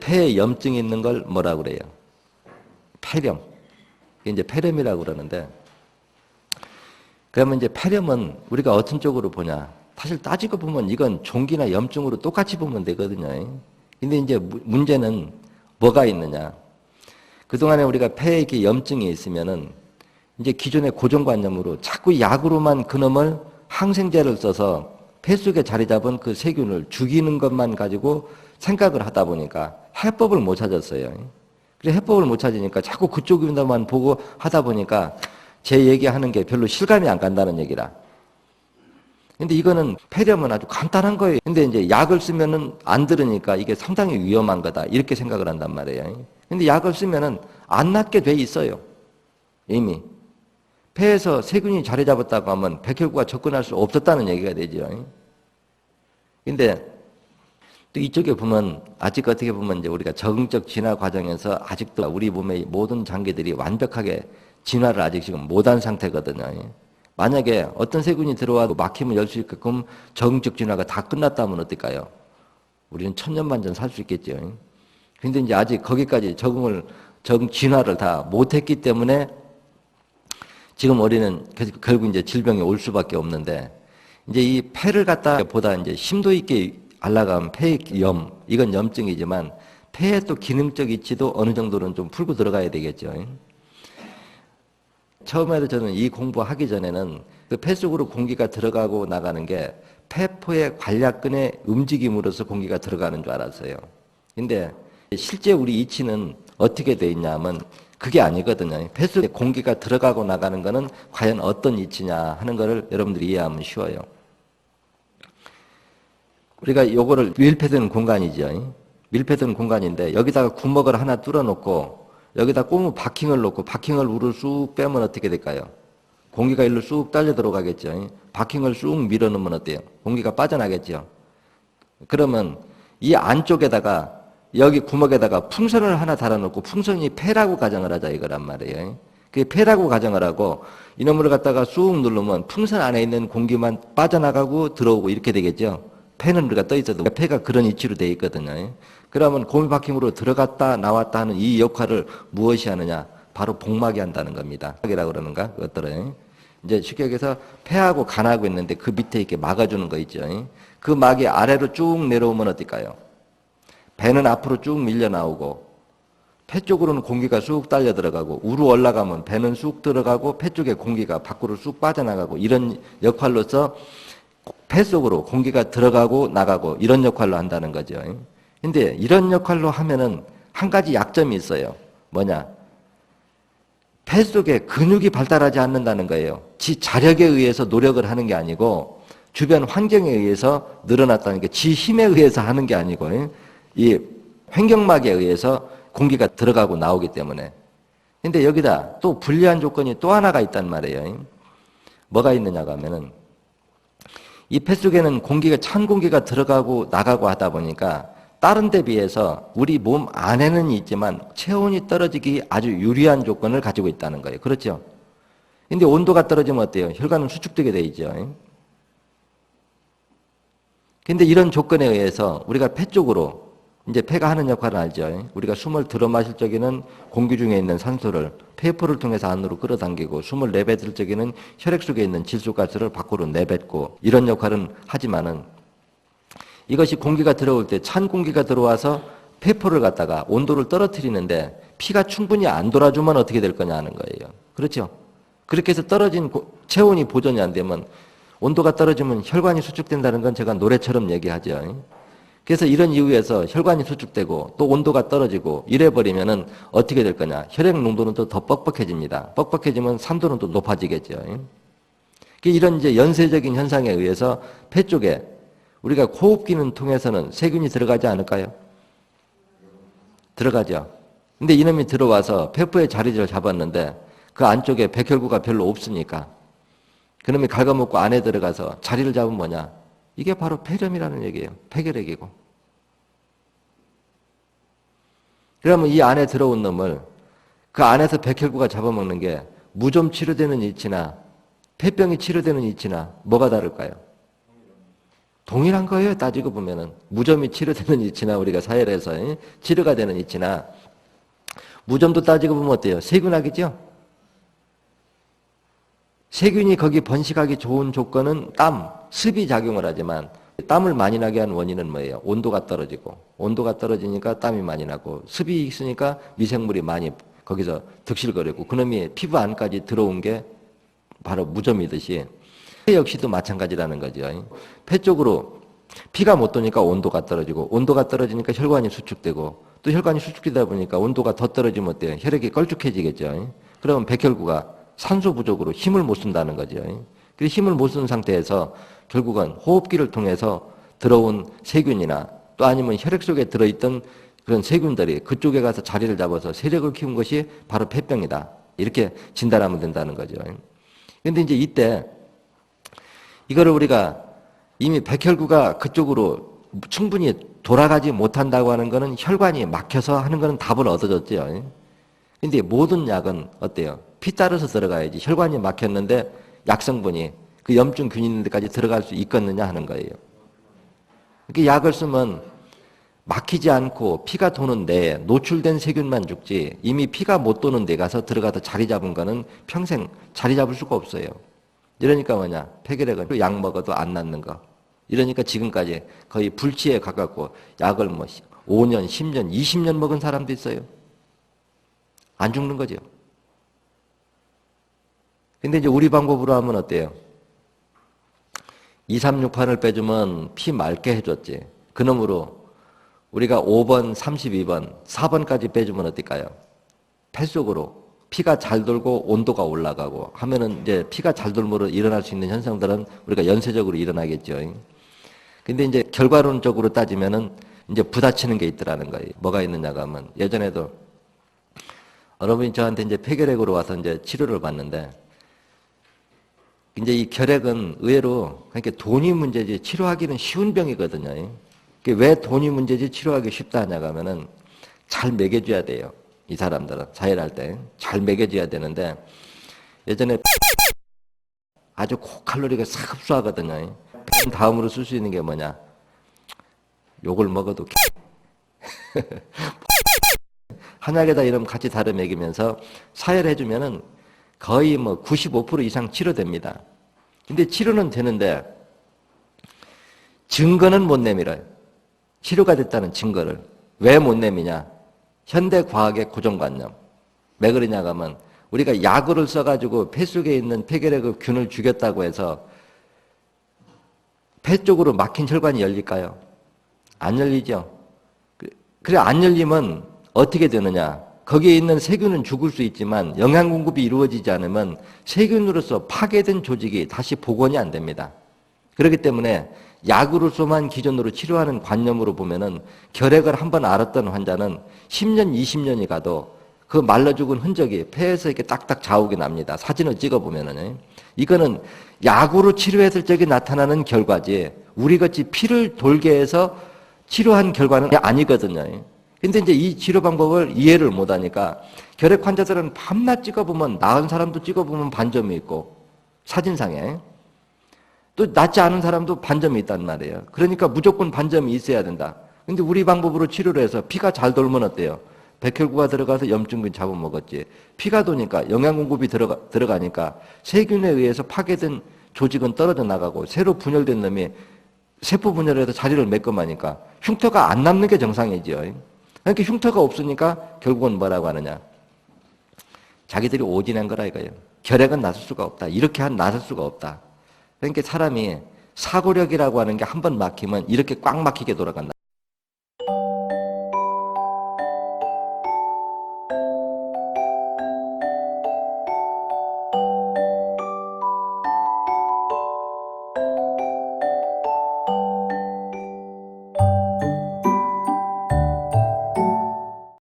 폐에 염증이 있는 걸 뭐라고 그래요? 폐렴. 이게 이제 폐렴이라고 그러는데, 그러면 이제 폐렴은 우리가 어떤 쪽으로 보냐? 사실 따지고 보면 이건 종기나 염증으로 똑같이 보면 되거든요. 근데 이제 문제는 뭐가 있느냐? 그동안에 우리가 폐에 이렇게 염증이 있으면은 이제 기존의 고정관념으로 자꾸 약으로만 그놈을 항생제를 써서 폐 속에 자리 잡은 그 세균을 죽이는 것만 가지고 생각을 하다 보니까 해법을 못 찾았어요. 그래서 해법을 못 찾으니까 자꾸 그쪽에만 보고 하다 보니까 제 얘기하는 게 별로 실감이 안 간다는 얘기라. 근데 이거는 폐렴은 아주 간단한 거예요. 근데 이제 약을 쓰면은 안 들으니까 이게 상당히 위험한 거다. 이렇게 생각을 한단 말이에요. 근데 약을 쓰면은 안 낫게 돼 있어요. 이미. 폐에서 세균이 자리 잡았다고 하면 백혈구가 접근할 수 없었다는 얘기가 되죠. 근데 또 이쪽에 보면 아직 어떻게 보면 이제 우리가 적응적 진화 과정에서 아직도 우리 몸의 모든 장기들이 완벽하게 진화를 아직 지금 못한 상태거든요. 만약에 어떤 세균이 들어와도 막히면 열 수 있게끔 적응적 진화가 다 끝났다면 어떨까요? 우리는 천년만년 살 수 있겠죠. 근데 이제 아직 거기까지 적응 진화를 다 못했기 때문에 지금 우리는 결국 이제 질병이 올 수밖에 없는데, 이제 이 폐를 갖다 보다 이제 심도 있게 알아가면 폐염, 이건 염증이지만 폐의 또 기능적 이치도 어느 정도는 좀 풀고 들어가야 되겠죠. 처음에도 저는 이 공부하기 전에는 그 폐 속으로 공기가 들어가고 나가는 게 폐포의 관략근의 움직임으로서 공기가 들어가는 줄 알았어요. 근데 실제 우리 이치는 어떻게 돼 있냐면 그게 아니거든요. 폐 속에 공기가 들어가고 나가는 거는 과연 어떤 이치냐 하는 거를 여러분들이 이해하면 쉬워요. 우리가 요거를 밀폐되는 공간이죠. 밀폐되는 공간인데 여기다가 구멍을 하나 뚫어놓고 여기다 고무 바킹을 놓고 바킹을 우를 쑥 빼면 어떻게 될까요? 공기가 일로 쑥 딸려 들어가겠죠. 바킹을 쑥 밀어넣으면 어때요? 공기가 빠져나겠죠. 그러면 이 안쪽에다가 여기 구멍에다가 풍선을 하나 달아놓고 풍선이 폐라고 가정을 하자 이거란 말이에요. 그게 폐라고 가정을 하고 이놈을 갖다가 쑥 누르면 풍선 안에 있는 공기만 빠져나가고 들어오고 이렇게 되겠죠. 폐는 우리가 떠 있어도 폐가 그런 위치로 되어 있거든요. 그러면 고무바킹으로 들어갔다 나왔다 하는 이 역할을 무엇이 하느냐? 바로 복막이 한다는 겁니다. 이라고 그러는가? 그것들은 이제 쉽게 얘기해서 폐하고 간하고 있는데 그 밑에 이렇게 막아주는 거 있죠. 그 막이 아래로 쭉 내려오면 어떨까요? 배는 앞으로 쭉 밀려 나오고 폐 쪽으로는 공기가 쑥 딸려 들어가고 우로 올라가면 배는 쑥 들어가고 폐 쪽에 공기가 밖으로 쑥 빠져나가고 이런 역할로서 폐 속으로 공기가 들어가고 나가고 이런 역할로 한다는 거죠. 근데 이런 역할로 하면은 한 가지 약점이 있어요. 뭐냐? 폐 속에 근육이 발달하지 않는다는 거예요. 지 자력에 의해서 노력을 하는 게 아니고 주변 환경에 의해서 늘어났다는 게 지 힘에 의해서 하는 게 아니고 이 횡격막에 의해서 공기가 들어가고 나오기 때문에. 근데 여기다 또 불리한 조건이 또 하나가 있단 말이에요. 뭐가 있느냐고 하면은 이 폐 속에는 공기가 찬 공기가 들어가고 나가고 하다 보니까 다른 데 비해서 우리 몸 안에는 있지만 체온이 떨어지기 아주 유리한 조건을 가지고 있다는 거예요. 그렇죠? 근데 온도가 떨어지면 어때요? 혈관은 수축되게 돼 있죠. 근데 이런 조건에 의해서 우리가 폐 쪽으로 이제 폐가 하는 역할을 알죠. 우리가 숨을 들어 마실 적에는 공기 중에 있는 산소를 폐포를 통해서 안으로 끌어당기고 숨을 내뱉을 적에는 혈액 속에 있는 질소가스를 밖으로 내뱉고 이런 역할은 하지만은 이것이 공기가 들어올 때 찬 공기가 들어와서 폐포를 갖다가 온도를 떨어뜨리는데 피가 충분히 안 돌아주면 어떻게 될 거냐 하는 거예요. 그렇죠? 그렇게 해서 떨어진 체온이 보존이 안 되면 온도가 떨어지면 혈관이 수축된다는 건 제가 노래처럼 얘기하죠. 그래서 이런 이유에서 혈관이 수축되고 또 온도가 떨어지고 이래버리면은 어떻게 될 거냐. 혈액 농도는 또 더 뻑뻑해집니다. 뻑뻑해지면 산도는 또 높아지겠죠. 이런 이제 연쇄적인 현상에 의해서 폐 쪽에 우리가 호흡기는 통해서는 세균이 들어가지 않을까요? 들어가죠. 근데 이놈이 들어와서 폐포에 자리를 잡았는데 그 안쪽에 백혈구가 별로 없으니까 그놈이 갉아먹고 안에 들어가서 자리를 잡으면 뭐냐? 이게 바로 폐렴이라는 얘기예요. 폐결핵이고. 그러면 이 안에 들어온 놈을 그 안에서 백혈구가 잡아먹는 게 무좀 치료되는 이치나 폐병이 치료되는 이치나 뭐가 다를까요? 동일한 거예요. 따지고 보면은. 무점이 치료되는 이치나 우리가 사회를 해서 치료가 되는 이치나 무점도 따지고 보면 어때요? 세균학이죠? 세균이 거기 번식하기 좋은 조건은 땀, 습이 작용을 하지만 땀을 많이 나게 한 원인은 뭐예요? 온도가 떨어지고 온도가 떨어지니까 땀이 많이 나고 습이 있으니까 미생물이 많이 거기서 득실거리고 그놈이 피부 안까지 들어온 게 바로 무점이듯이 폐 역시도 마찬가지라는 거죠. 폐 쪽으로 피가 못 도니까 온도가 떨어지고 온도가 떨어지니까 혈관이 수축되고 또 혈관이 수축되다 보니까 온도가 더 떨어지면 어때요? 혈액이 걸쭉해지겠죠. 그러면 백혈구가 산소 부족으로 힘을 못 쓴다는 거죠. 그 힘을 못 쓰는 상태에서 결국은 호흡기를 통해서 들어온 세균이나 또 아니면 혈액 속에 들어있던 그런 세균들이 그쪽에 가서 자리를 잡아서 세력을 키운 것이 바로 폐병이다. 이렇게 진단하면 된다는 거죠. 근데 이제 이때 이거를 우리가 이미 백혈구가 그쪽으로 충분히 돌아가지 못한다고 하는 거는 혈관이 막혀서 하는 거는 답을 얻어졌죠. 근데 모든 약은 어때요? 피 따라서 들어가야지. 혈관이 막혔는데 약성분이 그 염증균이 있는 데까지 들어갈 수 있겠느냐 하는 거예요. 이렇게 약을 쓰면 막히지 않고 피가 도는 데에 노출된 세균만 죽지 이미 피가 못 도는 데 가서 들어가서 자리 잡은 거는 평생 자리 잡을 수가 없어요. 이러니까 뭐냐? 폐결핵은 약 먹어도 안 낫는 거. 이러니까 지금까지 거의 불치에 가깝고 약을 뭐 5년, 10년, 20년 먹은 사람도 있어요. 안 죽는 거죠. 근데 이제 우리 방법으로 하면 어때요? 2368을 빼주면 피 맑게 해줬지. 그놈으로 우리가 5번, 32번, 4번까지 빼주면 어떨까요? 폐 속으로 피가 잘 돌고 온도가 올라가고 하면은 이제 피가 잘 돌므로 일어날 수 있는 현상들은 우리가 연쇄적으로 일어나겠죠. 근데 이제 결과론적으로 따지면은 이제 부딪히는 게 있더라는 거예요. 뭐가 있느냐가 하면 예전에도 여러분이 저한테 이제 폐결핵으로 와서 이제 치료를 받는데 이제 이 결핵은 의외로 그러니까 돈이 문제지 치료하기는 쉬운 병이거든요. 왜 돈이 문제지 치료하기 쉽다 하냐고 하면은 잘 먹여줘야 돼요. 이 사람들은 사회를 할 때 잘 먹여줘야 되는데 예전에 아주 고칼로리가 싹 흡수하거든요. 다음으로 쓸 수 있는 게 뭐냐? 욕을 먹어도 한약에다 이름 같이 다려 먹이면서 사회를 해주면은 거의 뭐 95% 이상 치료됩니다. 근데 치료는 되는데 증거는 못 내밀어요. 치료가 됐다는 증거를. 왜 못 내미냐? 현대 과학의 고정관념. 왜 그러냐고 하면 우리가 약을 써가지고 폐 속에 있는 폐결핵의 균을 죽였다고 해서 폐 쪽으로 막힌 혈관이 열릴까요? 안 열리죠. 그래 안 열리면 어떻게 되느냐? 거기에 있는 세균은 죽을 수 있지만 영양 공급이 이루어지지 않으면 세균으로서 파괴된 조직이 다시 복원이 안 됩니다. 그렇기 때문에 약으로서만 기존으로 치료하는 관념으로 보면은 결핵을 한번 앓았던 환자는 10년, 20년이 가도 그 말라 죽은 흔적이 폐에서 이렇게 딱딱 자욱이 납니다. 사진을 찍어보면은. 이거는 약으로 치료했을 적에 나타나는 결과지 우리같이 피를 돌게 해서 치료한 결과는 아니거든요. 근데 이제 이 치료 방법을 이해를 못하니까 결핵 환자들은 밤낮 찍어보면 나은 사람도 찍어보면 반점이 있고 사진상에 또 낫지 않은 사람도 반점이 있단 말이에요. 그러니까 무조건 반점이 있어야 된다. 근데 우리 방법으로 치료를 해서 피가 잘 돌면 어때요? 백혈구가 들어가서 염증균 잡아먹었지. 피가 도니까 영양 공급이 들어가니까 세균에 의해서 파괴된 조직은 떨어져 나가고 새로 분열된 놈이 세포 분열해서 자리를 메꿔마니까 흉터가 안 남는 게 정상이지요. 그러니까 흉터가 없으니까 결국은 뭐라고 하느냐. 자기들이 오진한 거라 이거예요. 결핵은 나설 수가 없다. 이렇게 나설 수가 없다. 그러니까 사람이 사고력이라고 하는 게 한 번 막히면 이렇게 꽉 막히게 돌아간다.